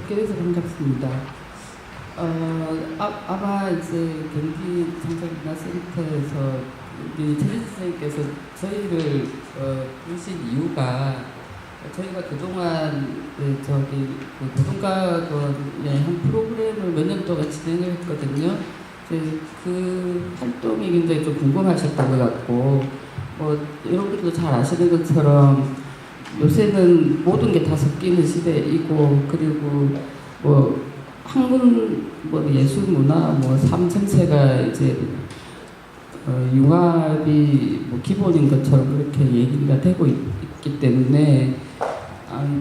뵙게 돼서 반갑습니다. 아마 이제 경기 창작문화센터에서 우리 최진 선생님께서 저희를 부르신 이유가 저희가 그동안 그 고등과학원의 한 프로그램을 몇 년 동안 진행을 했거든요. 그 활동이 굉장히 좀 궁금하셨던 것 같고, 여러분들도 잘 아시는 것처럼 요새는 모든 게 다 섞이는 시대이고, 그리고 학문, 예술, 문화, 삶 전체가 이제 융합이 기본인 것처럼 그렇게 얘기가 되고 있기 때문에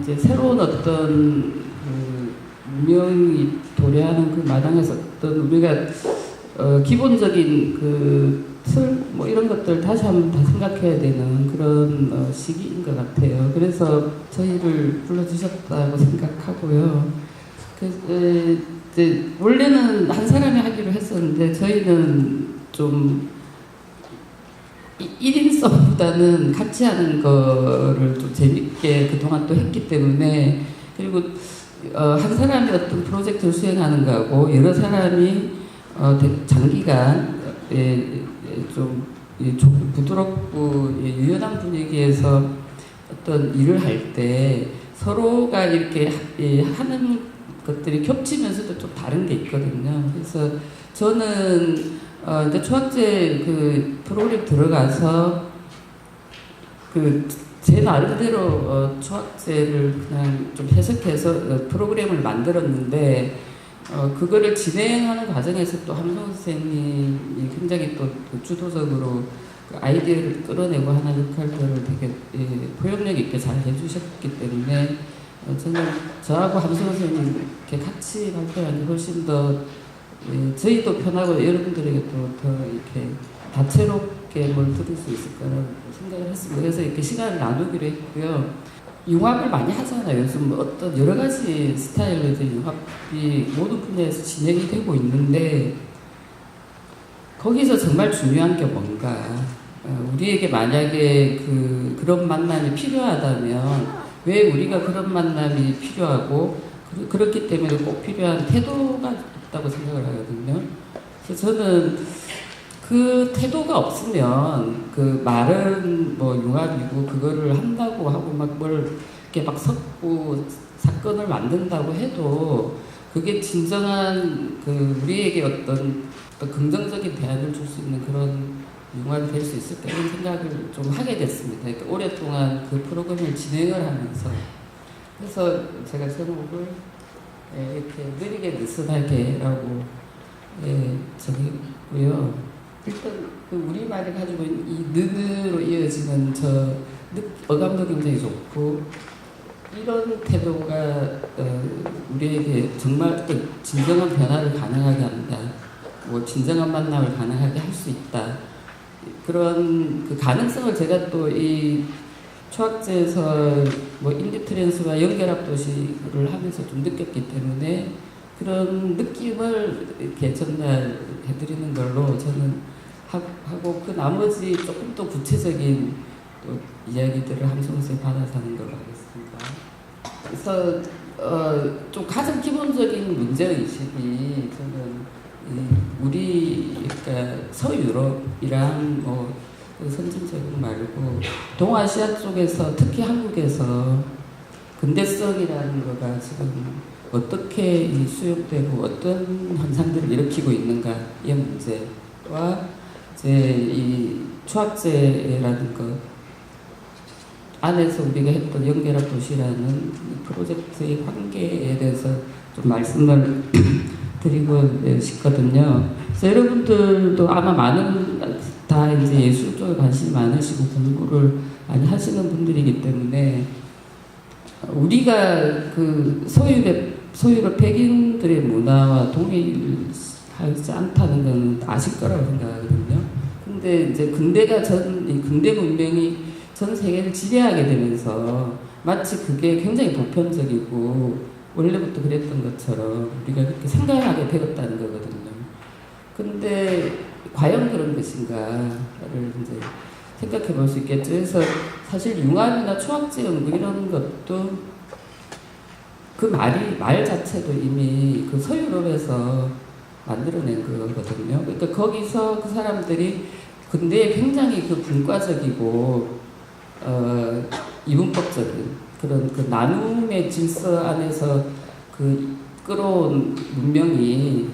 이제 새로운 어떤 그 문명이 도래하는 그 마당에서 어떤 우리가 기본적인 그 틀, 이런 것들 다시 한번 다 생각해야 되는 그런 시기인 것 같아요. 그래서 저희를 불러주셨다고 생각하고요. 이제 원래는 한 사람이 하기로 했었는데 저희는 좀 1인성보다는 같이 하는 거를 좀 재밌게 그동안 또 했기 때문에, 그리고 한 사람이 어떤 프로젝트를 수행하는 거하고 여러 사람이 장기간 좀 부드럽고 유연한 분위기에서 어떤 일을 할 때 서로가 이렇게 하는 것들이 겹치면서도 좀 다른 게 있거든요. 그래서 저는 이제 초학제 그 프로그램 들어가서 제 나름대로 초학제를 그냥 좀 해석해서 프로그램을 만들었는데, 그거를 진행하는 과정에서 또 함성 선생님이 굉장히 또 주도적으로 그 아이디어를 끌어내고 하는 역할들을 되게 포용력 있게 잘 해주셨기 때문에 저는 저하고 함성 선생님 이렇게 같이 발표하는 게 훨씬 더 저희도 편하고 여러분들에게도 더 이렇게 다채롭게 뭘 들을 수 있을 거라고 생각을 했습니다. 그래서 이렇게 시간을 나누기로 했고요. 융합을 많이 하잖아요. 요즘 어떤 여러 가지 스타일로 이제 융합이 모든 분야에서 진행이 되고 있는데, 거기서 정말 중요한 게 뭔가, 우리에게 만약에 그런 만남이 필요하다면 왜 우리가 그런 만남이 필요하고 그렇기 때문에 꼭 필요한 태도가 있다고 생각을 하거든요. 그래서 저는 그 태도가 없으면 그 말은 융합이고 그거를 한다고 하고 이렇게 막 섞고 사건을 만든다고 해도 그게 진정한 우리에게 어떤 긍정적인 대안을 줄 수 있는 그런 융합이 될 수 있을까 이런 생각을 좀 하게 됐습니다. 그러니까 오랫동안 그 프로그램을 진행을 하면서, 그래서 제가 제목을 이렇게 느리게 느슨하게라고 정했고요. 일단 우리말이 가지고 있는 이 느느로 이어지는 어감도 굉장히 좋고, 이런 태도가 우리에게 정말 진정한 변화를 가능하게 한다, 진정한 만남을 가능하게 할 수 있다, 그런 그 가능성을 제가 또 이 초학제에서 인디트랜스와 연결합 도시를 하면서 좀 느꼈기 때문에 그런 느낌을 이렇게 전달해드리는 걸로 저는 하고, 그 나머지 조금 더 구체적인 또 이야기들을 함성 선생님 받아서 하는 걸로 하겠습니다. 그래서 좀 가장 기본적인 문제의식이 저는 그러니까 서유럽이랑 선진적으로 말고 동아시아 쪽에서, 특히 한국에서 근대성이라는 거가 지금 어떻게 수용되고 어떤 현상들을 일으키고 있는가, 이 문제와 이제 이 초학제라는 것 안에서 우리가 했던 연결합 도시라는 프로젝트의 관계에 대해서 좀 말씀을 드리고 싶거든요. 그래서 여러분들도 아마 다 이제 예술 쪽에 관심이 많으시고 공부를 많이 하시는 분들이기 때문에 우리가 소유럽 백인들의 문화와 동일하지 않다는 건 아실 거라고 생각하거든요. 근데 이제 근대 문명이 전 세계를 지배하게 되면서 마치 그게 굉장히 보편적이고 원래부터 그랬던 것처럼 우리가 그렇게 생각하게 되었다는 거거든요. 근데 과연 그런 것인가를 이제 생각해 볼 수 있겠죠. 그래서 사실 융합이나 초학제 연구 이런 것도 그 말 자체도 이미 그 서유럽에서 만들어낸 거거든요. 그러니까 거기서 그 사람들이 근데 굉장히 그 분과적이고 이분법적인 그런 그 나눔의 질서 안에서 그 끌어온 문명이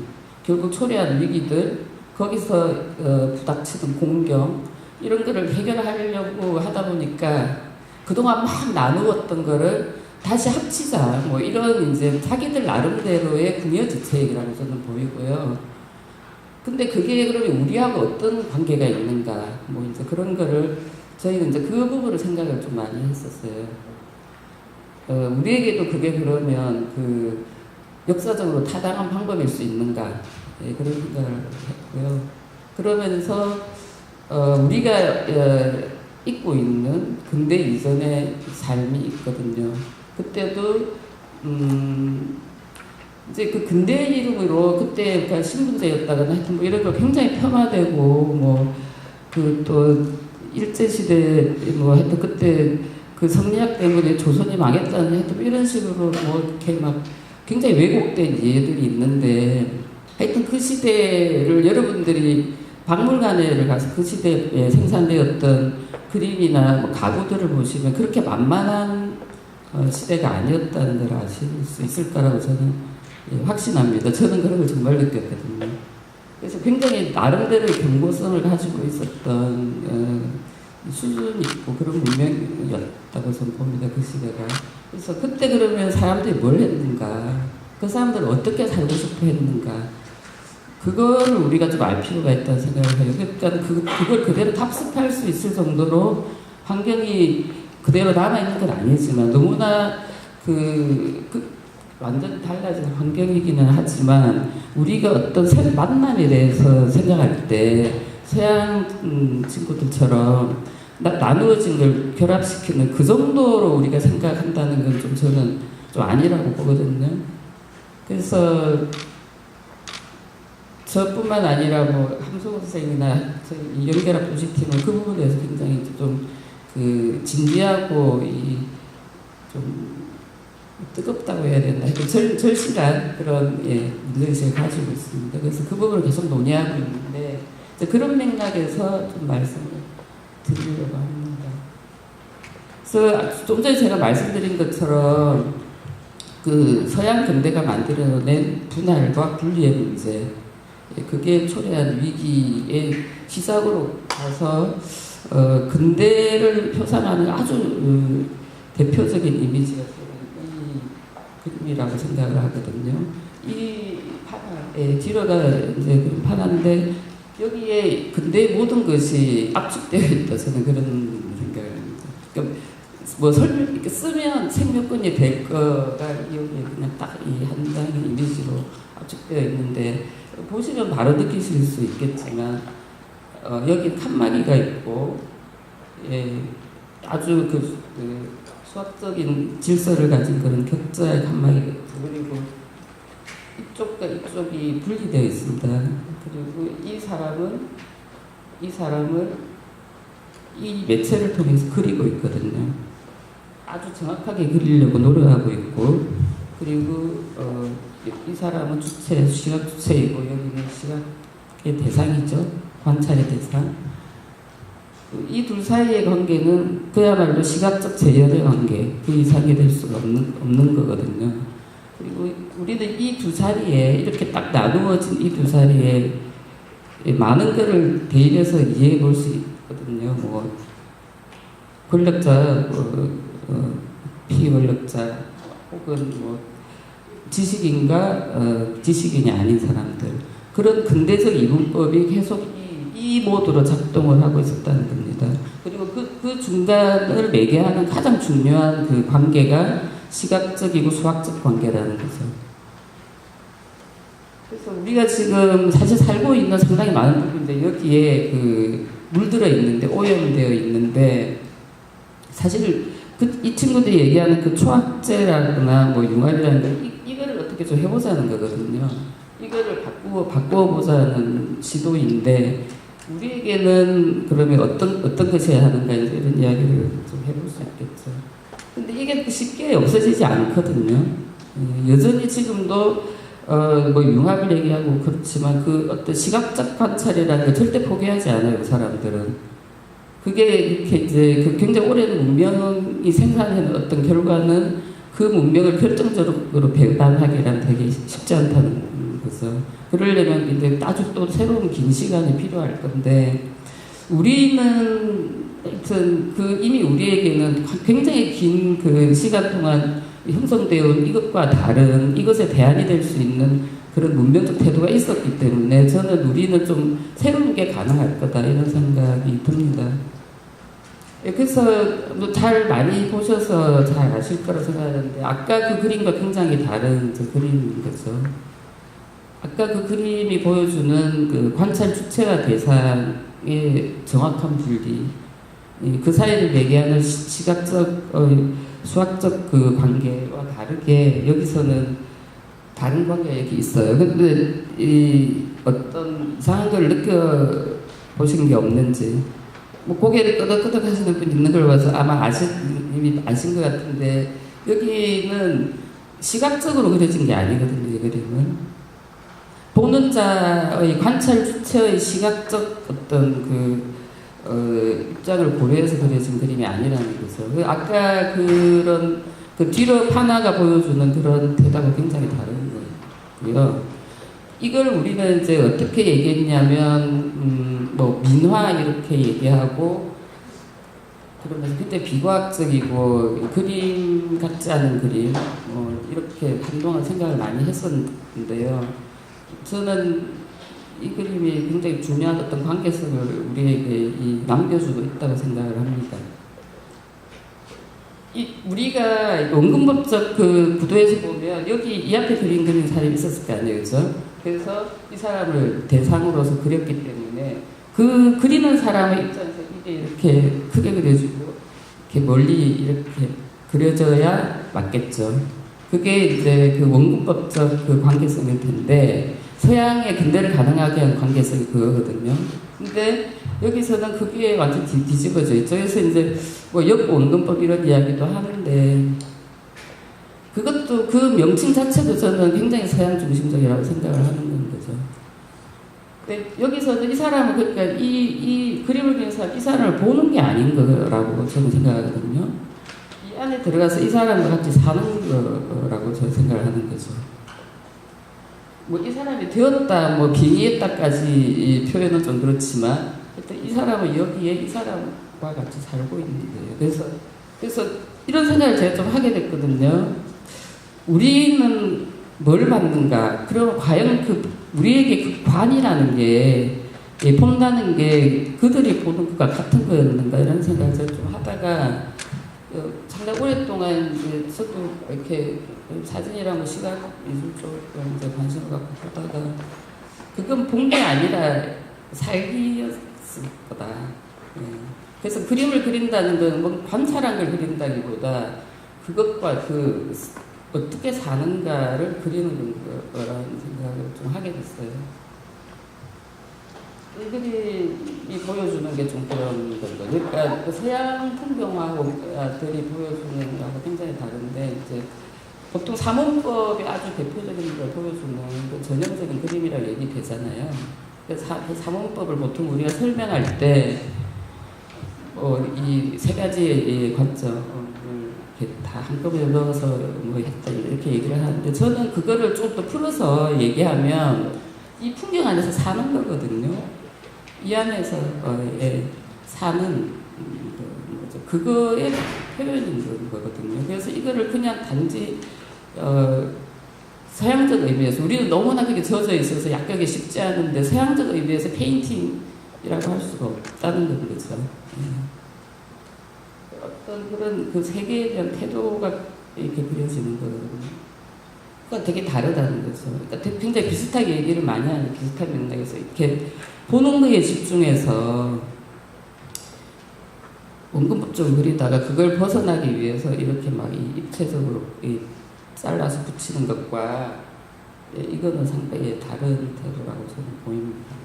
결국 초래한 위기들 거기서 부닥치는 공경 이런 거를 해결하려고 하다 보니까 그동안 막 나누었던 거를 다시 합치자 뭐 이런 이제 자기들 나름대로의 궁여지책이라고 저는 보이고요. 근데 그게 그러면 우리하고 어떤 관계가 있는가 뭐 이제 그런 거를 저희는 이제 그 부분을 생각을 좀 많이 했었어요. 우리에게도 그게 그러면 그 역사적으로 타당한 방법일 수 있는가 그런 생각을 했고요. 그러면서 우리가 잊고 있는 근대 이전의 삶이 있거든요. 그때도 이제 그 근대 이름으로 그때 그러니까 신분제였다거나 하여튼 뭐 이런 걸 굉장히 폄하되고 뭐 그 또 일제 시대 뭐 하여튼 그때 그 성리학 때문에 조선이 망했다는 하여튼 이런 식으로 뭐 이렇게 막 굉장히 왜곡된 예들이 있는데 하여튼 그 시대를 여러분들이 박물관에 가서 그 시대에 생산되었던 그림이나 뭐 가구들을 보시면 그렇게 만만한 시대가 아니었다는 걸 아실 수 있을 거라고 저는 확신합니다. 저는 그런 걸 정말 느꼈거든요. 그래서 굉장히 나름대로의 경고성을 가지고 있었던 수준이 있고 그런 문명이었다고 저는 봅니다. 그 시대가. 그래서 그때 그러면 사람들이 뭘 했는가, 그 사람들은 어떻게 살고 싶어 했는가, 그거를 우리가 좀 알 필요가 있다는 생각을 해요. 그러니까 그걸 그대로 답습할 수 있을 정도로 환경이 그대로 남아있는 건 아니지만 너무나 완전히 달라진 환경이기는 하지만 우리가 어떤 만남에 대해서 생각할 때 서양 친구들처럼 나누어진 걸 결합시키는 그 정도로 우리가 생각한다는 건 좀 저는 좀 아니라고 보거든요. 그래서 저뿐만 아니라 뭐 함성호 선생이나 저희 연결합 조직팀은 그 부분에 대해서 굉장히 좀 그 진지하고 좀 뜨겁다고 해야 되나 절실한 그런 문제의식을 가지고 있습니다. 그래서 그 부분을 계속 논의하고 있는데 그런 맥락에서 좀 말씀을 드리려고 합니다. 그래서 좀 전에 제가 말씀드린 것처럼 그 서양 근대가 만들어낸 분할과 분리의 문제 그게 초래한 위기의 시작으로 가서 근대를 표상하는 아주 대표적인 이미지가 이 그림이라고 생각을 하거든요. 이 판화, 지로가 이제 판화인데 여기에 근대의 모든 것이 압축되어 있다. 저는 그런 생각을 합니다. 그러니까 뭐 쓰면 생명권이 될 거가 여기에 그냥 딱 이 한 장의 이미지로 압축되어 있는데 보시면 바로 느끼실 수 있겠지만 여기 칸막이가 있고 아주 그 수학적인 질서를 가진 그런 격자의 칸막이가 있고 그리고 이쪽과 이쪽이 분리되어 있습니다. 그리고 이 사람을 이 매체를 통해서 그리고 있거든요. 아주 정확하게 그리려고 노력하고 있고 그리고 이 사람은 주체, 시각 주체이고 여기는 시각의 대상이죠. 관찰의 대상. 이 둘 사이의 관계는 그야말로 시각적 제열의 관계, 그 이상이 될 수가 없는 거거든요. 그리고 우리는 이 두 자리에 이렇게 딱 나누어진 이 두 자리에 많은 것을 대입해서 이해해 볼 수 있거든요. 뭐 권력자, 피권력자, 혹은 뭐 지식인과 지식인이 아닌 사람들 그런 근대적 이분법이 계속 이 모드로 작동을 하고 있었다는 겁니다. 그리고 그 중간을 매개하는 가장 중요한 그 관계가 시각적이고 수학적 관계라는 거죠. 그래서 우리가 지금 사실 살고 있는 상당히 많은 부분인데 여기에 물들어 있는데 오염되어 있는데 사실 이 친구들이 얘기하는 그 초학제라거나 뭐 융합이라는 거 이거를 어떻게 좀 해보자는 거거든요. 이거를 바꿔보자는 시도인데 우리에게는 그러면 어떤 것이 해야 하는가 이런 이야기를 좀 해볼 수 있겠죠. 근데 이게 쉽게 없어지지 않거든요. 여전히 지금도 뭐 융합을 얘기하고 그렇지만 그 어떤 시각적 관찰이라는 걸 절대 포기하지 않아요, 그 사람들은. 그게 이렇게 이제 그 굉장히 오랜 문명이 생산하는 어떤 결과는 그 문명을 결정적으로 배반하기란 되게 쉽지 않다는 거죠. 그러려면 이제 아주 또 새로운 긴 시간이 필요할 건데, 우리는 하여튼 그 이미 우리에게는 굉장히 긴 그 시간 동안 형성되어 온 이것과 다른 이것에 대안이 될 수 있는 그런 문명적 태도가 있었기 때문에 저는 우리는 좀 새로운 게 가능할 거다 이런 생각이 듭니다. 그래서 잘 많이 보셔서 잘 아실 거라고 생각하는데, 아까 그 그림과 굉장히 다른 그 그림인 거죠. 아까 그 그림이 보여주는 그 관찰 주체와 대상의 정확한 분리, 그 사이를 매개하는 시각적, 수학적 그 관계와 다르게 여기서는 다른 관계가 이렇게 있어요. 근데 이 어떤 이상한 걸 느껴보신 게 없는지, 뭐 고개를 끄덕끄덕 하시는 분 있는 걸 봐서 아마 이미 아신 것 같은데, 여기는 시각적으로 그려진 게 아니거든요, 이 그림은. 보는 자의 관찰 주체의 시각적 어떤 입장을 고려해서 그려진 그림이 아니라는 거죠. 아까 그런 그 뒤로 파나가 보여주는 그런 태도가 굉장히 다른 거고요. 이걸 우리는 이제 어떻게 얘기했냐면, 뭐 민화 이렇게 얘기하고, 그러면서 굉장히 비과학적이고 그림 같지 않은 그림, 이렇게 한동안 생각을 많이 했었는데요. 저는 이 그림이 굉장히 중요한 어떤 관계성을 우리에게 남겨주고 있다고 생각을 합니다. 우리가 원근법적 그 구도에서 보면 여기 이 앞에 그린 사람이 있었을 거 아니에요, 그죠? 그래서 이 사람을 대상으로서 그렸기 때문에 그 그리는 사람의 입장에서 이게 이렇게 크게 그려지고 이렇게 멀리 이렇게 그려져야 맞겠죠. 그게 이제 그 원근법적 그 관계성일 텐데, 서양의 근대를 가능하게 한 관계성이 그거거든요. 근데 여기서는 그게 완전 뒤집어져 있죠. 그래서 이제 뭐 역원근법 이런 이야기도 하는데, 그것도 그 명칭 자체도 저는 굉장히 서양 중심적이라고 생각을 하는 거죠. 근데 여기서는 이 사람은 그러니까 이 그림을 그린 사람, 이 사람을 보는 게 아닌 거라고 저는 생각하거든요. 이 안에 들어가서 이 사람과 같이 사는 거라고 저는 생각을 하는 거죠. 뭐 이 사람이 되었다, 뭐 빙의했다까지 이 표현은 좀 그렇지만, 일단 이 사람은 여기에 이 사람과 같이 살고 있는 거예요. 그래서 이런 생각을 제가 좀 하게 됐거든요. 우리는 뭘 받는가? 그리고 과연 우리에게 그 관이라는 게, 본다는 게 그들이 보는 것과 같은 거였는가? 이런 생각을 좀 하다가, 상당히 오랫동안 이제 저도 이렇게 사진이랑 뭐 시각 미술 쪽에 이제 관심을 갖고 보다가, 그건 본 게 아니라 살기였을 거다. 그래서 그림을 그린다는 건 뭐 관찰한 걸 그린다기보다 그것과 어떻게 사는가를 그리는 거라는 생각을 좀 하게 됐어요. 이 그림이 보여주는 게 좀 그런 거죠. 그러니까 서양 풍경화들이 보여주는 거하고 굉장히 다른데, 이제 보통 사문법이 아주 대표적인 걸 보여주는 그 전형적인 그림이라고 얘기되잖아요. 그래서 사문법을 보통 우리가 설명할 때 이 세 가지의 관점을 이렇게 다 한꺼번에 넣어서 뭐 했다 이렇게 얘기를 하는데, 저는 그거를 좀 더 풀어서 얘기하면 이 풍경 안에서 사는 거거든요. 이 안에서 사는 거죠. 그거의 표현인 거거든요. 그래서 이거를 그냥 단지 서양적 의미에서, 우리는 너무나 그게 젖어 있어서 약하기 쉽지 않은데 서양적 의미에서 페인팅이라고 할 수가 없다는 거죠. 어떤 그런 그 세계에 대한 태도가 이렇게 그려지는 거거든요. 그건 되게 다르다는 거죠. 그러니까 굉장히 비슷하게 얘기를 많이 하는, 비슷한 맥락에서 이렇게 보는 거에 집중해서 원근법적으로 그리다가 그걸 벗어나기 위해서 이렇게 막 입체적으로 잘라서 붙이는 것과, 이거는 상당히 다른 태도라고 저는 보입니다.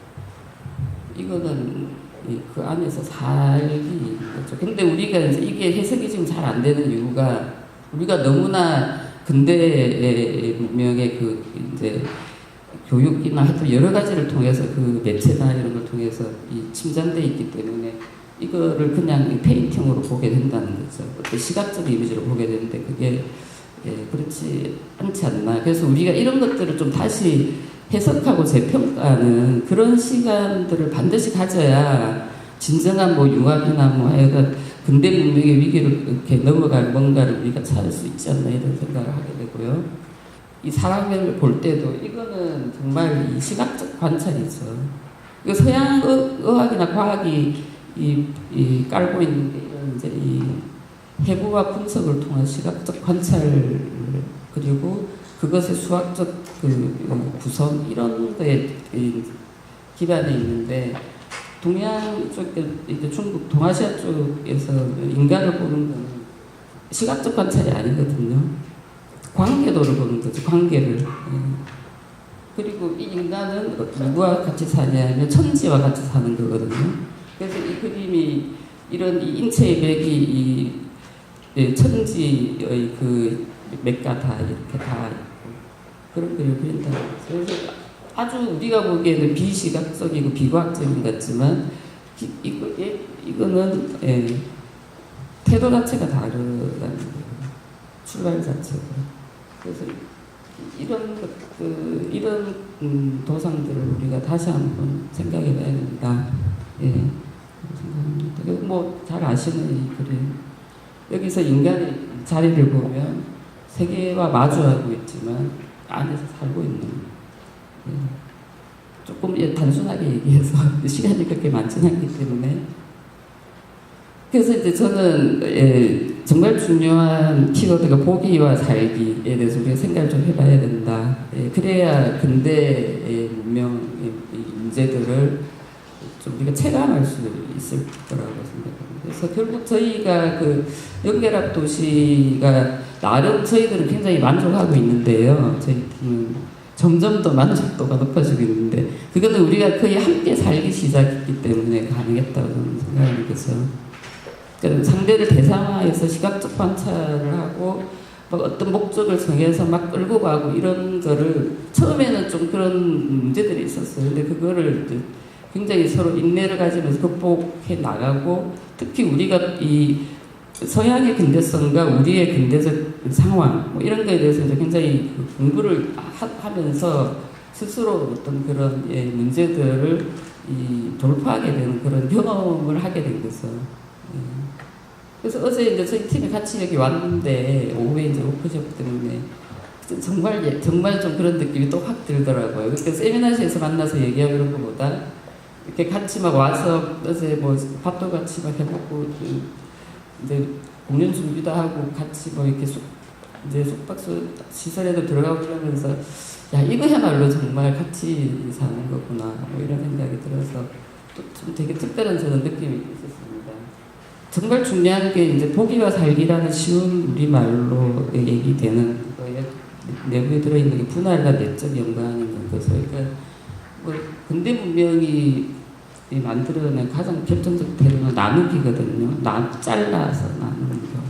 이거는 그 안에서 살기 거죠. 근데 우리가 이제 이게 해석이 지금 잘 안 되는 이유가, 우리가 너무나 근대의 문명의 그 이제 교육이나 하여튼 여러 가지를 통해서 그 매체나 이런 걸 통해서 이 침전돼 있기 때문에 이거를 그냥 페인팅으로 보게 된다는 거죠. 어떤 시각적 이미지로 보게 되는데 그게 그렇지 않지 않나. 그래서 우리가 이런 것들을 좀 다시 해석하고 재평가하는 그런 시간들을 반드시 가져야 진정한 뭐 융합이나 뭐 하여간 근대 문명의 위기를 이렇게 넘어갈 뭔가를 우리가 찾을 수 있지 않나 이런 생각을 하게 되고요. 이 사람을 볼 때도 이거는 정말 이 시각적 관찰이죠. 이거 서양 의학이나 과학이 이 깔고 있는 게 이런 이제 이 해부와 분석을 통한 시각적 관찰 그리고 그것의 수학적 그 구성 이런 거에 기반에 있는데 동양 쪽 이제 중국 동아시아 쪽에서 인간을 보는 거는 시각적 관찰이 아니거든요. 관계도를 보는 거죠. 관계를. 그리고 이 인간은 누구와 같이 사냐면 천지와 같이 사는 거거든요. 그래서 이 그림이 이런 이 인체의 맥이 이 천지의 그 맥과 다 이렇게 다 있고 그런 그림을 그린다는 거죠. 그래서 아주 우리가 보기에는 비시각적이고 비과학적인 것 같지만 이거는 태도 자체가 다르다는 거예요. 출발 자체가. 그래서 이런 도상들을 우리가 다시 한번 생각해 봐야 된다. 생각합니다. 뭐 잘 아시는 이 그림. 여기서 인간의 자리를 보면 세계와 마주하고 있지만 안에서 살고 있는 조금 단순하게 얘기해서 시간이 그렇게 많지는 않기 때문에 그래서 이제 저는 정말 중요한 키워드가 보기와 살기에 대해서 우리가 생각을 좀 해봐야 된다. 그래야 근대의 문명의 문제들을 좀 우리가 체감할 수 있을 거라고 생각합니다. 그래서 결국 저희가 그 연결합 도시가 나름 저희들은 굉장히 만족하고 있는데요. 저희 팀은 점점 더 만족도가 높아지고 있는데 그거는 우리가 거의 함께 살기 시작했기 때문에 가능했다고 저는 생각하거든요. 그러니까 상대를 대상화해서 시각적 관찰을 하고 막 어떤 목적을 정해서 막 끌고 가고 이런 거를 처음에는 좀 그런 문제들이 있었어요. 근데 그거를 이제 굉장히 서로 인내를 가지면서 극복해 나가고 특히 우리가 이 서양의 근대성과 우리의 근대적 상황 뭐 이런 거에 대해서 이제 굉장히 공부를 하면서 스스로 어떤 그런 문제들을 돌파하게 되는 그런 경험을 하게 된 거죠. 그래서 어제 이제 저희 팀이 같이 여기 왔는데 오후에 이제 워크숍 때문에 정말 좀 그런 느낌이 또 확 들더라고요. 그러니까 세미나실에서 만나서 얘기하고 이런 것보다 이렇게 같이 막 와서 어제 뭐 밥도 같이 막 해먹고 이제 공연 준비도 하고 같이 뭐 이렇게 이제 숙박소 시설에도 들어가고 그러면서 야 이거야말로 정말 같이 사는 거구나 뭐 이런 생각이 들어서 또 좀 되게 특별한 저는 느낌이 있었습니다. 정말 중요한 게 이제 보기와 살기라는 쉬운 우리말로 얘기되는 거에 내부에 들어있는 게 분할과 내적 연관인 거죠. 그러니까 뭐 근대 문명이 만들어낸 가장 결정적 태도는 나누기거든요. 잘라서 나누는 거.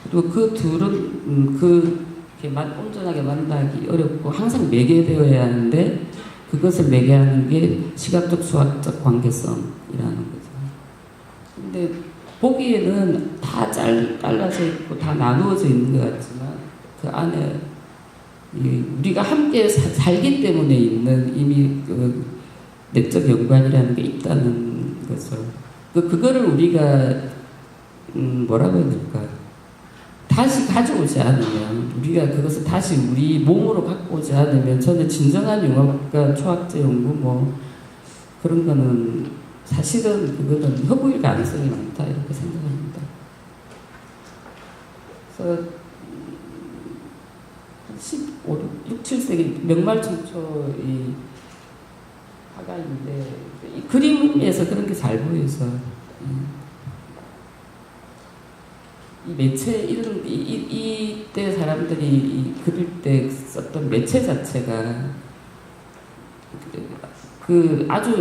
그리고 그 둘은 그렇게 온전하게 만나기 어렵고 항상 매개되어야 하는데 그것을 매개하는 게 시각적 수학적 관계성이라는 거죠. 근데 보기에는 다 잘라져 있고 다 나누어져 있는 것 같지만 그 안에 우리가 함께 살기 때문에 있는 이미 그 내적 연관이라는 게 있다는 거죠. 그거를 우리가 뭐라고 해야 될까? 다시 가져오지 않으면 우리가 그것을 다시 우리 몸으로 갖고 오지 않으면 저는 진정한 융합과 초학제 연구 뭐 그런 거는 사실은 그거는 허구일 가능성이 많다 이렇게 생각합니다. 그래서 6, 7세기 명말청초 이 화가인데 이 그림에서 그런 게 잘 보여서 이 매체 이때 사람들이 그릴 때 썼던 매체 자체가 그 아주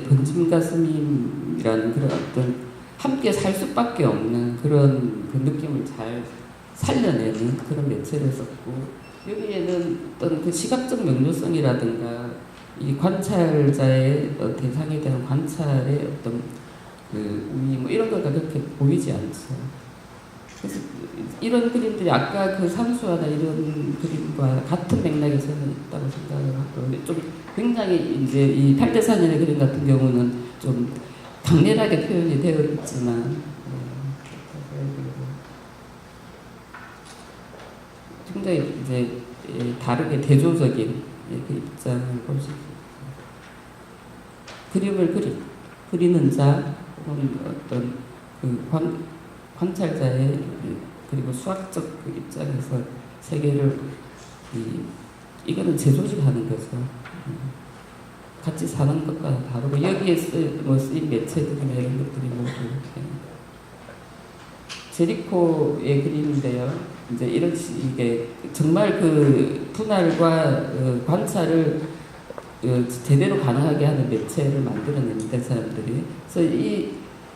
번짐 가슴이라는 그런 어떤 함께 살 수밖에 없는 그런 그 느낌을 잘 살려내는 그런 매체를 썼고, 여기에는 어떤 그 시각적 명료성이라든가 이 관찰자의 대상에 대한 관찰의 어떤 그 의미 뭐 이런 거가 그렇게 보이지 않죠. 그래서 이런 그림들이 아까 그 산수화나 이런 그림과 같은 맥락에서는 있다고 생각을 하고, 좀 굉장히 이제 이 팔대산인의 그림 같은 경우는 좀 강렬하게 표현이 되어 있지만, 굉장히 이제 다르게 대조적인 그 입장을 볼 수 있습니다. 그림을 그리는 자 혹은 어떤 그 관찰자의 그리고 수학적 그 입장에서 세계를 이거는 재조직하는 거죠. 같이 사는 것과 다르고, 여기에 쓰인 매체들이나 이런 것들이 모두 제리코의 그림인데요. 이제 이런 식의 정말 그 분할과 관찰을 제대로 가능하게 하는 매체를 만들어냅니다, 사람들이. 그래서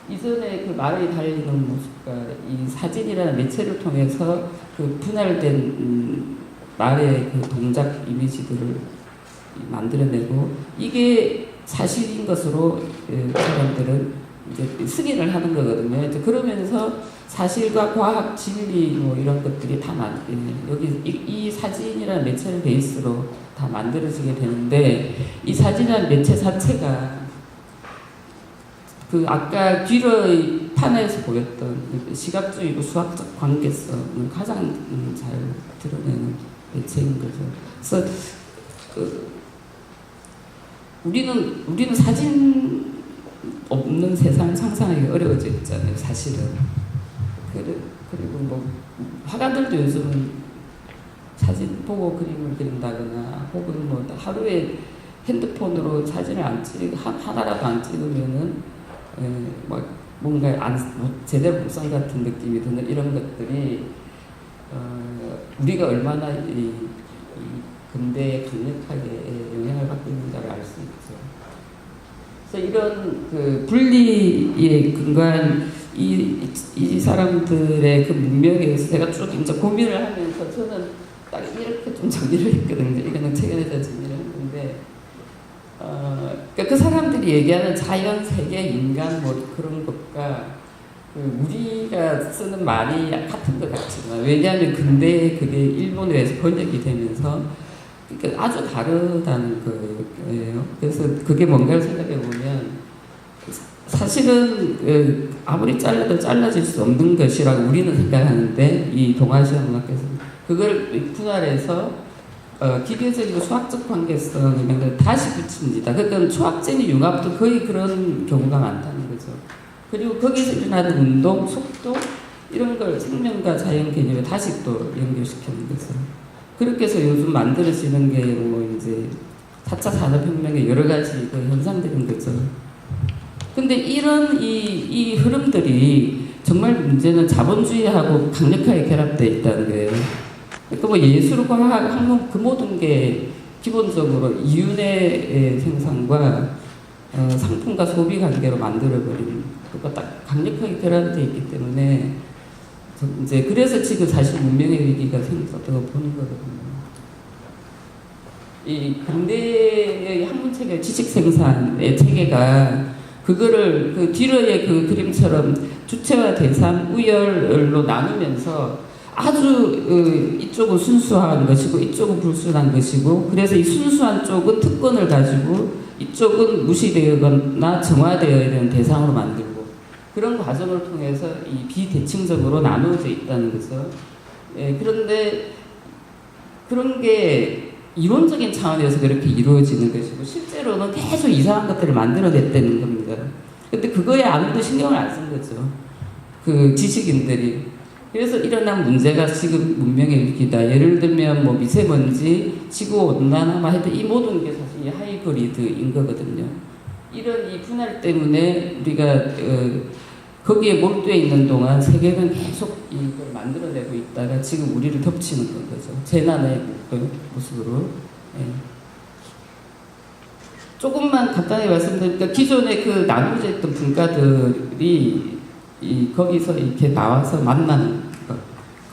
이전에 그 말이 달리는 모습과 이 사진이라는 매체를 통해서 그 분할된 말의 그 동작 이미지들을 만들어내고, 이게 사실인 것으로 사람들은 이제 승인을 하는 거거든요. 이제 그러면서 사실과 과학, 진리 뭐 이런 것들이 다 여기 이 사진이라는 매체를 베이스로 다 만들어지게 되는데, 이 사진이라는 매체 자체가 그 아까 뒤의 판에서 보였던 시각적이고 수학적 관계성을 가장 잘 드러내는 매체인 거죠. 그래서 우리는 사진 없는 세상 상상하기 어려워져 있잖아요, 사실은. 그리고 뭐 화가들도 요즘은 사진 보고 그림을 그린다거나, 혹은 뭐 하루에 핸드폰으로 사진을 안 찍고 하나라도 안 찍으면은 막 뭔가 제대로 못 산 같은 느낌이 드는 이런 것들이 우리가 얼마나 이 근대에 강력하게 영향을 받고 있는가를 알 수 있죠. 그래서 이런 그 분리에 근거한 이 사람들의 그 문명에 의해서 제가 쭉 이제 고민을 하면서 저는 딱 이렇게 좀 정리를 했거든요. 이거는 최근에 더 정리를 했는데, 그러니까 그 사람들이 얘기하는 자연, 세계, 인간 뭐 그런 것과 우리가 쓰는 말이 같은 것 같지만, 왜냐하면 근대에 그게 일본어에서 번역이 되면서 그러니까 아주 다르다는 거예요. 그래서 그게 뭔가를 생각해 보면, 사실은 아무리 잘라도 잘라질 수 없는 것이라고 우리는 생각하는데, 이 동아시아 문학에서는 그걸 분할해서 기계적이고 수학적 관계성 이런 걸 다시 붙입니다. 그러니까 초학적인 융합도 거의 그런 경우가 많다는 거죠. 그리고 거기서 일어나는 운동, 속도 이런 걸 생명과 자연 개념에 다시 또 연결시키는 거죠. 그렇게 해서 요즘 만들어지는 게 뭐 이제 4차 산업혁명의 여러 가지 그 현상들인 거죠. 근데 이런 이 흐름들이 정말 문제는 자본주의하고 강력하게 결합되어 있다는 거예요. 그러니까 뭐 예술, 과학, 학문 그 모든 게 기본적으로 이윤의 생산과 상품과 소비 관계로 만들어버린, 그거 딱 강력하게 결합되어 있기 때문에 이제 그래서 지금 사실 문명의 위기가 생겼다고 보는 거거든요. 이 근대의 학문 체계, 지식 생산의 체계가 그거를 그 뒤로의 그 그림처럼 주체와 대상, 우열로 나누면서 아주 이쪽은 순수한 것이고 이쪽은 불순한 것이고, 그래서 이 순수한 쪽은 특권을 가지고 이쪽은 무시되거나 정화되어 있는 대상으로 만들고, 그런 과정을 통해서 이 비대칭적으로 나누어져 있다는 거죠. 그런데 그런 게 이론적인 차원에서 그렇게 이루어지는 것이고, 실제로는 계속 이상한 것들을 만들어냈다는 겁니다. 근데 그거에 아무도 신경을 안 쓴 거죠, 그 지식인들이. 그래서 일어난 문제가 지금 문명의 위기다. 예를 들면 뭐 미세먼지, 지구온난화 해도 이 모든 게 사실 하이브리드인 거거든요. 이런 이 분할 때문에 우리가 거기에 몰두해 있는 동안 세계는 계속 이걸 만들어내고 있다가 지금 우리를 덮치는 건 거죠. 재난의 모습으로. 조금만 간단히 말씀드리니까, 기존에 그 나누어져 있던 분과들이 거기서 이렇게 나와서 만나는 것,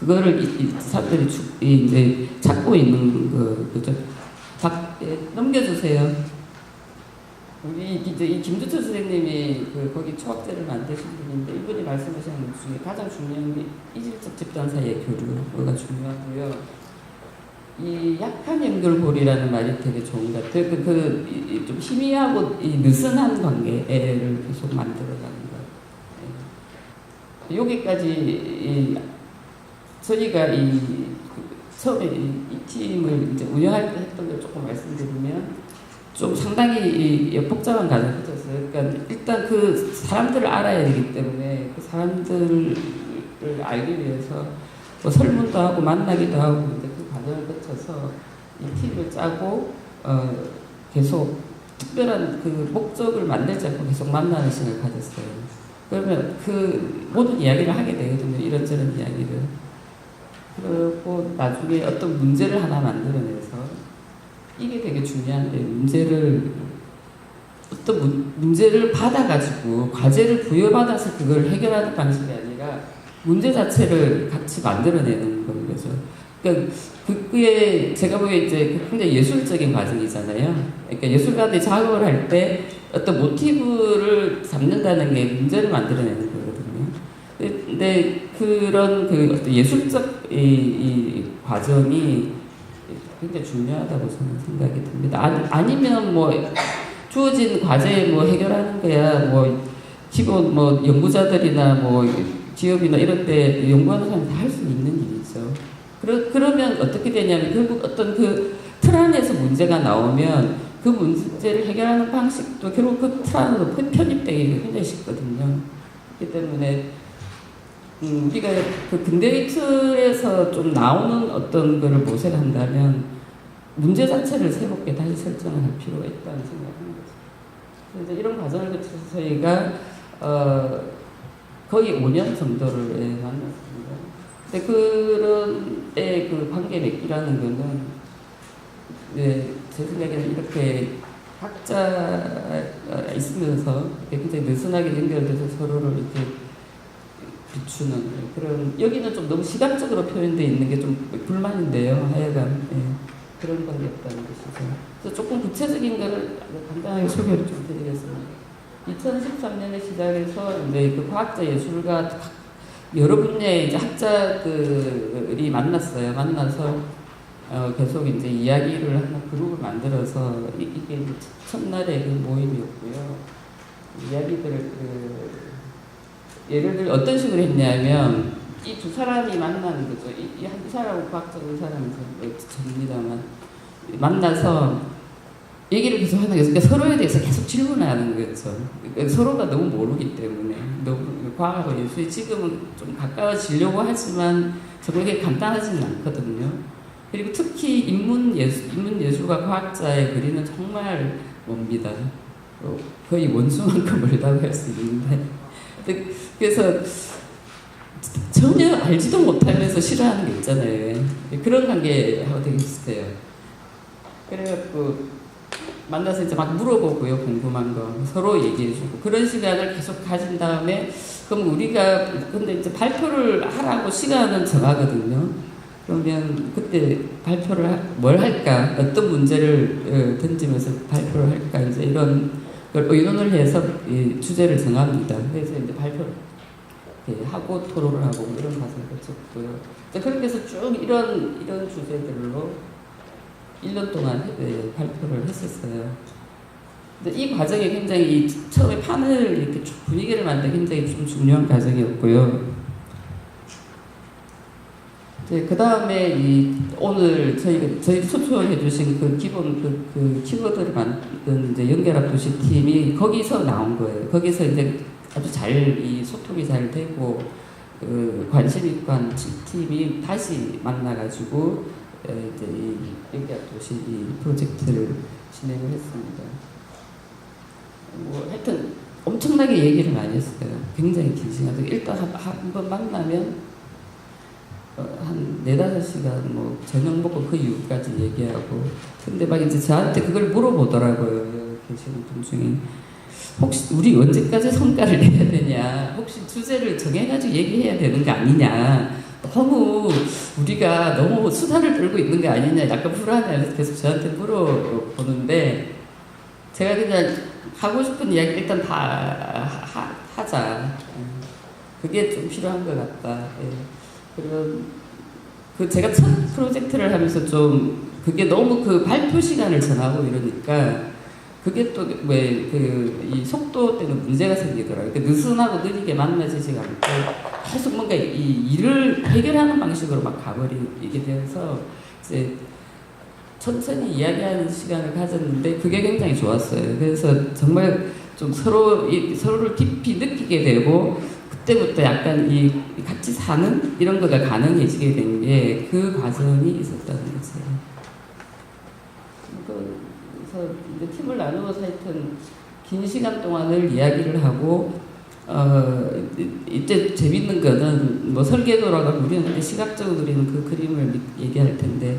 그거를 이 사람들이 이제 찾고 있는 거죠. 넘겨주세요. 우리 이제 이 김두철 선생님이 거기 초학제를 만드신 분인데 이분이 말씀하시는 것 중에 가장 중요한 게 이질적 집단 사이의 교류가 중요하고요. 이 약한 연결고리라는 말이 되게 좋은 것 같아요. 좀 희미하고 이 느슨한 관계를 계속 만들어가는 거. 여기까지 저희가 처음에 이 팀을 이제 운영할 때 했던 걸 조금 말씀드리면 좀 상당히 복잡한 과정이 있었어요. 그러니까 일단 그 사람들을 알아야 되기 때문에 그 사람들을 알기 위해서 뭐 설문도 하고 만나기도 하고 이제 그 과정을 거쳐서 이 팀을 짜고 계속 특별한 그 목적을 만들지 않고 계속 만나는 시간을 가졌어요. 그러면 그 모든 이야기를 하게 되거든요. 이런저런 이야기를. 그리고 나중에 어떤 문제를 하나 만들어내서 이게 되게 중요한데 어떤 문제를 받아가지고 과제를 부여받아서 그걸 해결하는 방식이 아니라 문제 자체를 같이 만들어내는 거죠. 그러니까 그게 제가 보기에 이제 굉장히 예술적인 과정이잖아요. 그러니까 예술가들이 작업을 할 때 어떤 모티브를 잡는다는 게 문제를 만들어내는 거거든요. 근데 그런 어떤 예술적 이 과정이 굉장히 중요하다고 저는 생각이 듭니다. 아니면 뭐 주어진 과제 뭐 해결하는 거야 뭐 기본 뭐 연구자들이나 뭐 기업이나 이런 데 연구하는 사람이 다 할 수 있는 일이죠. 그러면 어떻게 되냐면 결국 어떤 그 틀 안에서 문제가 나오면 그 문제를 해결하는 방식도 결국 그 틀 안으로 편입되기가 굉장히 쉽거든요. 그렇기 때문에 우리가 그 근대의 틀에서 좀 나오는 어떤 거를 모색한다면 문제 자체를 새롭게 다시 설정을 할 필요가 있다는 생각을 합니다. 그래서 이런 과정을 거쳐서 저희가 거의 5년 정도를 만났습니다. 근데 그런 그 관계 맺기라는 거는 제 생각에는 이렇게 각자가 있으면서 굉장히 느슨하게 연결돼서 서로를 이렇게 비추는 그런 여기는 좀 너무 시각적으로 표현되어 있는 게 좀 불만인데요. 하여간 그런 관계였다는 것이죠. 그래서 조금 구체적인 거를 간단하게 소개를 좀 드리겠습니다. 2013년에 시작해서 이제 그 과학자 예술가 여러 분야의 이제 학자들이 만났어요. 만나서 계속 이제 이야기를 하는 그룹을 만들어서 이게 이제 첫날의 그 모임이었고요. 이야기들을 예를 들어 어떤 식으로 했냐면 이 두 사람이 만나는 거죠. 이 한 사람하고 과학자 그 사람이 접니다만 만나서 얘기를 계속 하는 거죠. 그러니까 서로에 대해서 계속 질문하는 거죠. 그러니까 서로가 너무 모르기 때문에 너무 과학하고 예술이 지금은 좀 가까워지려고 하지만 저게 간단하지는 않거든요. 그리고 특히 인문 예술가 과학자의 거리는 정말 멉니다. 거의 원수만큼 멀다고 할 수 있는데 그래서 전혀 알지도 못하면서 싫어하는 게 있잖아요. 그런 관계하고 되게 비슷해요. 그래갖고 만나서 이제 막 물어보고요. 궁금한 거 서로 얘기해주고 그런 시간을 계속 가진 다음에 그럼 우리가 근데 이제 발표를 하라고 시간은 정하거든요. 그러면 그때 발표를 뭘 할까? 어떤 문제를 던지면서 발표를 할까? 이제 이런 걸 의논을 해서 이 주제를 정합니다. 그래서 이제 발표를 하고 토론을 하고 이런 과정을 거쳤고요. 그렇게 해서 쭉 이런 주제들로 1년 동안 발표를 했었어요. 근데 이 과정이 굉장히 처음에 판을 이렇게 분위기를 만들기 굉장히 좀 중요한 과정이었고요. 그 다음에 오늘 저희 초청해 주신 그 기본 그 키워드를 만든 이제 연결합 도시 팀이 거기서 나온 거예요. 거기서 이제 아주 잘 소통이 잘 되고 관심 있고 한 팀이 다시 만나가지고 이제 이 연결합 도시 프로젝트를 진행을 했습니다. 뭐 하여튼 엄청나게 얘기를 많이 했어요. 굉장히 긴 시간. 일단 한 번 만나면 한 4-5시간 뭐 저녁 먹고 그 이후까지 얘기하고 근데 막 이제 저한테 그걸 물어보더라고요. 계시는 분 중에 혹시 우리 언제까지 성과를 내야 되냐 혹시 주제를 정해가지고 얘기해야 되는 거 아니냐 너무 우리가 너무 수다를 떨고 있는 게 아니냐, 약간 불안해서 계속 저한테 물어보는데 제가 그냥 하고 싶은 이야기 일단 다 하자. 그게 좀 필요한 것 같다. 예. 그런 제가 첫 프로젝트를 하면서 좀 그게 너무 그 발표 시간을 정하고 이러니까 그게 또 왜 이 속도 때문에 문제가 생기더라고요. 느슨하고 느리게 만나지지가 않고 계속 뭔가 이 일을 해결하는 방식으로 막 가버리게 되어서 이제 천천히 이야기하는 시간을 가졌는데 그게 굉장히 좋았어요. 그래서 정말 좀 서로를 깊이 느끼게 되고 그때부터 약간 이 같이 사는 이런 거가 가능해지게 된 게 그 과정이 있었다는 거죠. 그래서 이제 팀을 나누어서 하여튼 긴 시간 동안을 이야기를 하고 이제 재밌는 거는 뭐 설계도라고 우리는 시각적으로 그리는 그 그림을 얘기할 텐데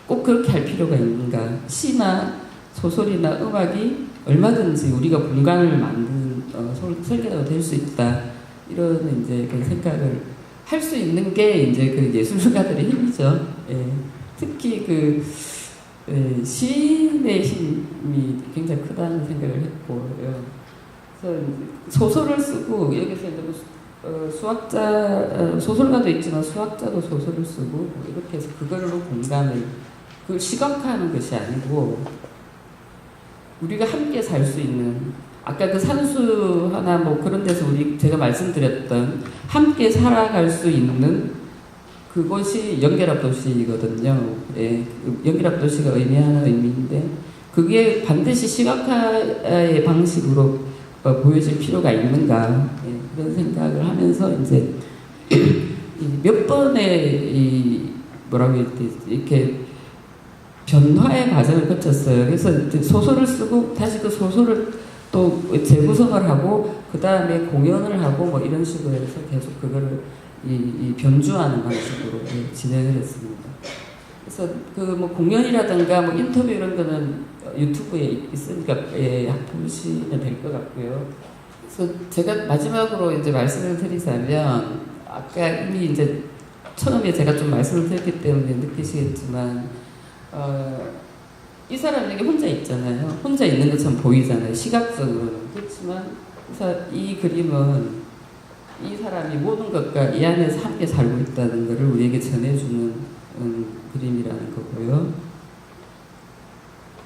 꼭 그렇게 할 필요가 있는가? 시나 소설이나 음악이 얼마든지 우리가 공간을 만드는 설계도가 될 수 있다. 이런 이제 그 생각을 할 수 있는 게 이제 그 예술가들의 힘이죠. 예. 특히 그 시인의 힘이 굉장히 크다는 생각을 했고요. 그래서 소설을 쓰고 여기서 이제 수학자 소설가도 있지만 수학자도 소설을 쓰고 이렇게 해서 그걸로 공간을 그 시각화하는 것이 아니고 우리가 함께 살 수 있는 아까 그 산수 하나 뭐 그런 데서 제가 말씀드렸던 함께 살아갈 수 있는 그것이 연결합 도시거든요. 예, 연결합 도시가 의미하는 의미인데 그게 반드시 시각화의 방식으로 보여질 필요가 있는가 예, 그런 생각을 하면서 이제 몇 번의 뭐라고 해야 되지 이렇게 변화의 과정을 거쳤어요. 그래서 소설을 쓰고 다시 그 소설을 또 재구성을 하고 그 다음에 공연을 하고 뭐 이런 식으로 해서 계속 그거를 이 변주하는 방식으로 진행을 했습니다. 그래서 그 뭐 공연이라든가 뭐 인터뷰 이런 거는 유튜브에 있으니까 보시면 될 것 같고요. 그래서 제가 마지막으로 이제 말씀을 드리자면 아까 이미 이제 처음에 제가 좀 말씀을 드렸기 때문에 느끼시겠지만 이 사람이 여기 혼자 있잖아요. 혼자 있는 것처럼 보이잖아요. 시각적으로는. 그렇지만 이 그림은 이 사람이 모든 것과 이 안에서 함께 살고 있다는 것을 우리에게 전해주는 그림이라는 거고요.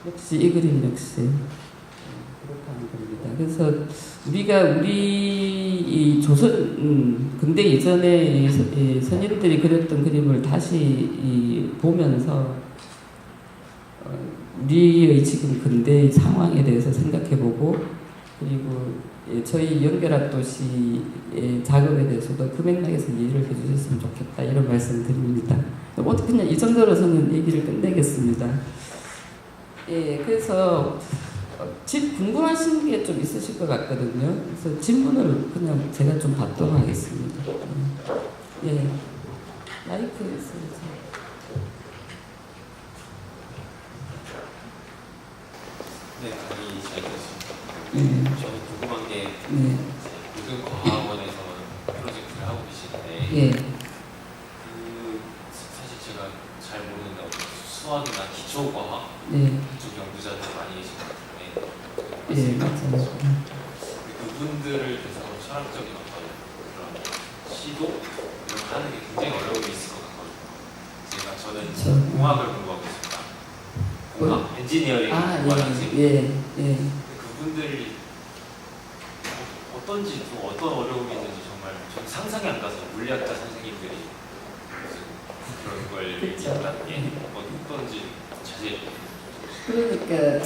역시 이 그림 역시 그렇다는 겁니다. 그래서 우리가 이 조선 근대 이전에 이 선인들이 그렸던 그림을 다시 보면서 우리의 지금 근대의 상황에 대해서 생각해보고 그리고 저희 연결합 도시의 작업에 대해서도 그 맥락에서 이해를 해주셨으면 좋겠다 이런 말씀 드립니다. 어떻게 그냥 이 정도로 저는 얘기를 끝내겠습니다. 예, 그래서 궁금하신 게 좀 있으실 것 같거든요. 그래서 질문을 그냥 제가 좀 받도록 하겠습니다. 예, 마이크 있어요. 네, 많이 잘 들었습니다. 저는 궁금한 게 고등과학원에서 프로젝트를 하고 계시는데 사실 제가 잘 모르는 수학이나 기초과학 그쪽 연구자들 많이 계신 것 같은데 맞아요. 그분들을 계속 철학적인 어떤 그런 시도 이런 거 하는 게 굉장히 어려움이 있을 것 같거든요. 저는 공학을 공부하고 있습니다. 엔지니어링 그분들이 어떤지 좀 어떤 어려움이 있는지 정말 좀 상상이 안 가서 물리학자 선생님들이 그런 걸 얘기한다는 게 어떤지 자세히 그러니까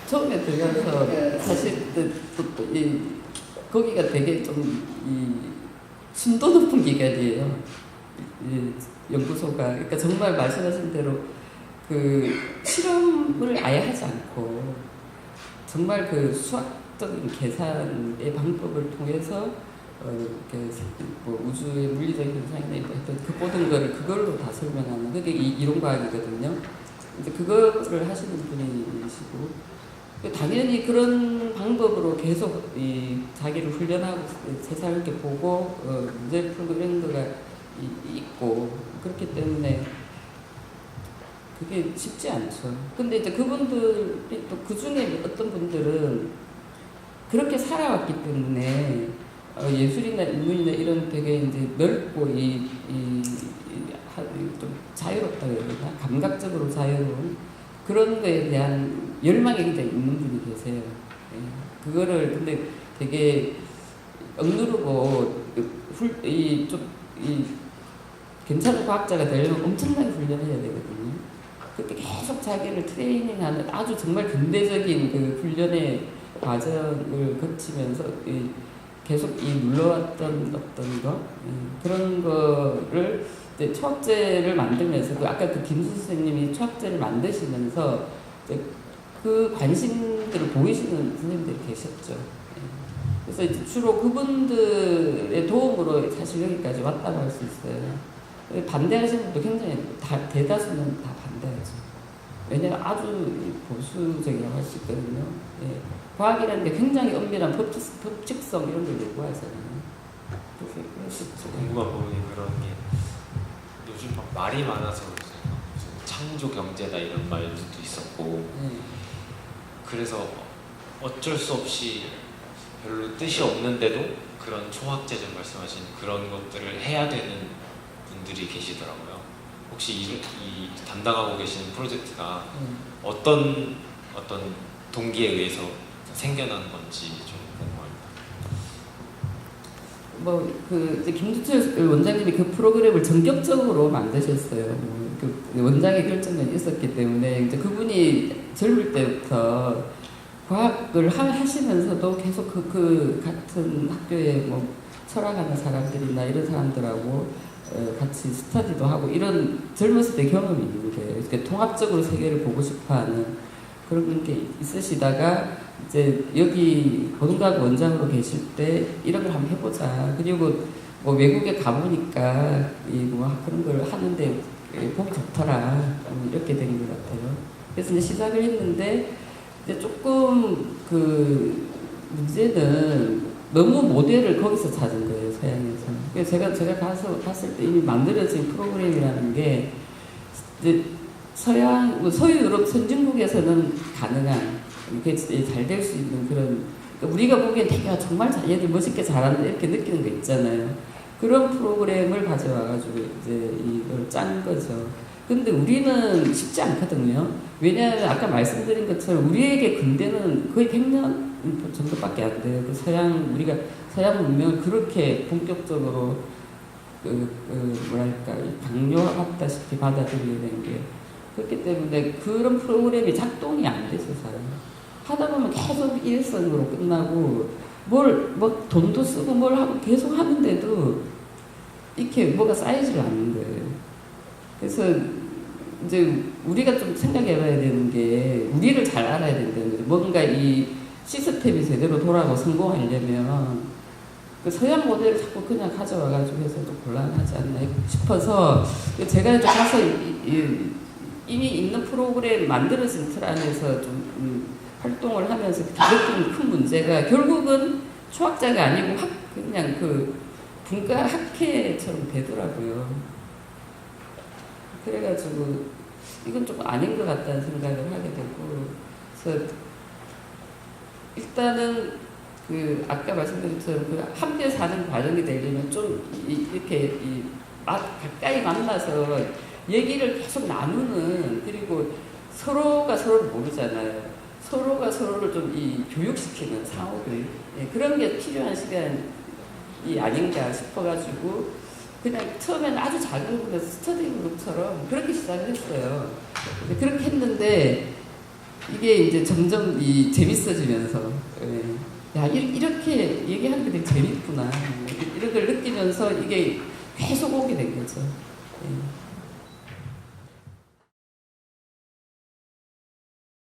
처음에 들어가서 사실 거기가 되게 좀 순도 높은 기관이에요. 연구소가 그러니까 정말 말씀하신 대로 그 실험을 아예 하지 않고 정말 그 수학적인 계산의 방법을 통해서 뭐 우주의 물리적 현상이나 그 모든 거를 그걸로 다 설명하는 그게 이론과학이거든요. 이제 그거를 하시는 분이시고 당연히 그런 방법으로 계속 자기를 훈련하고 세상을 이렇게 보고 문제를 풀고 이런 거가 있고 그렇기 때문에 그게 쉽지 않죠. 근데 이제 그분들이 또 그 중에 어떤 분들은 그렇게 살아왔기 때문에 예술이나 인문이나 이런 되게 이제 넓고 좀 자유롭다고 해야 되나? 감각적으로 자유로운 그런 거에 대한 열망이 굉장히 있는 분이 계세요. 예. 그거를 근데 되게 억누르고 괜찮은 과학자가 되려면 엄청나게 훈련해야 되거든요. 그렇게 계속 자기를 트레이닝하는 아주 정말 근대적인 그 훈련의 과정을 거치면서 계속 눌러왔던 어떤 거 그런 거를 이제 초학제를 만들면서 아까 그 김수 선생님이 초학제를 만드시면서 이제 그 관심들을 보이시는 선생님들이 계셨죠. 그래서 이제 주로 그분들의 도움으로 사실 여기까지 왔다고 할 수 있어요. 반대하시는 분도 굉장히 대다수는 다 반대하죠. 왜냐하면 아주 보수적이라고 할 수 있거든요. 예. 과학이라는 게 굉장히 엄밀한 법칙성 이런 걸 요구하잖아요. 궁금한 부분이 그런 게 요즘 막 말이 많아서 창조 경제다 이런 말들도 있었고 그래서 어쩔 수 없이 별로 뜻이 없는데도 그런 초학제적 말씀하신 그런 것들을 해야 되는 분들이 계시더라고요. 혹시 이 담당하고 계신 프로젝트가 어떤 동기에 의해서 생겨난 건지 좀 궁금합니다. 김두철 원장님이 그 프로그램을 전격적으로 만드셨어요. 그 원장의 결정은 있었기 때문에 이제 그분이 젊을 때부터 과학을 하시면서도 계속 그 같은 학교에 철학하는 사람들이나 이런 사람들하고 같이 스터디도 하고 이런 젊었을 때 경험이 있는 거예요. 그러니까 통합적으로 세계를 보고 싶어하는 그런 게 있으시다가 이제 여기 보동과학 원장으로 계실 때 이런 걸 한번 해보자. 그리고 외국에 가보니까 그런 걸 하는데 보기 좋더라. 이렇게 된 것 같아요. 그래서 이제 시작을 했는데 이제 조금 그 문제는 너무 모델을 거기서 찾은 거예요, 서양에서. 그래서 제가 가서 봤을 때 이미 만들어진 프로그램이라는 게 이제 서유유럽 선진국에서는 가능한 그게 잘 될 수 있는 그런 그러니까 우리가 보기엔 되게 정말 얘들 멋있게 잘하는데 이렇게 느끼는 거 있잖아요. 그런 프로그램을 가져와가지고 이제 이걸 짠 거죠. 근데 우리는 쉽지 않거든요. 왜냐하면 아까 말씀드린 것처럼 우리에게 근대는 거의 100년 정도밖에 안 돼요. 우리가 서양 문명을 그렇게 본격적으로 강요하다시피 받아들이게 된 게 그렇기 때문에 그런 프로그램이 작동이 안 되죠, 사람. 하다 보면 계속 일회성으로 끝나고 돈도 쓰고 뭘 하고 계속 하는데도 이렇게 뭐가 쌓이질 않는 거예요. 그래서 이제 우리가 좀 생각해봐야 되는 게 우리를 잘 알아야 된다는 거죠. 뭔가 이 시스템이 제대로 돌아가고 성공하려면 그 서양 모델을 자꾸 그냥 가져와가지고 해서 좀 곤란하지 않나 싶어서 제가 이제 가서 이미 있는 프로그램 만들어진 틀 안에서 좀 활동을 하면서 느낀 큰 문제가 결국은 초학자가 아니고 그냥 그 분과 학회처럼 되더라고요. 그래가지고 이건 좀 아닌 것 같다는 생각을 하게 되고 그래서 일단은 아까 말씀드린 것처럼 함께 사는 과정이 되려면 좀 이렇게 가까이 만나서 얘기를 계속 나누는 그리고 서로가 서로를 모르잖아요. 서로가 서로를 좀 교육시키는 상호교육 그런 게 필요한 시간이 아닌가 싶어가지고 그냥 처음에는 아주 작은 그룹에서 스터디 그룹처럼 그렇게 시작을 했어요. 그렇게 했는데 이게 이제 점점 재밌어지면서 야 이렇게 얘기하는 게 되게 재밌구나 이런 걸 느끼면서 이게 계속 오게 된 거죠.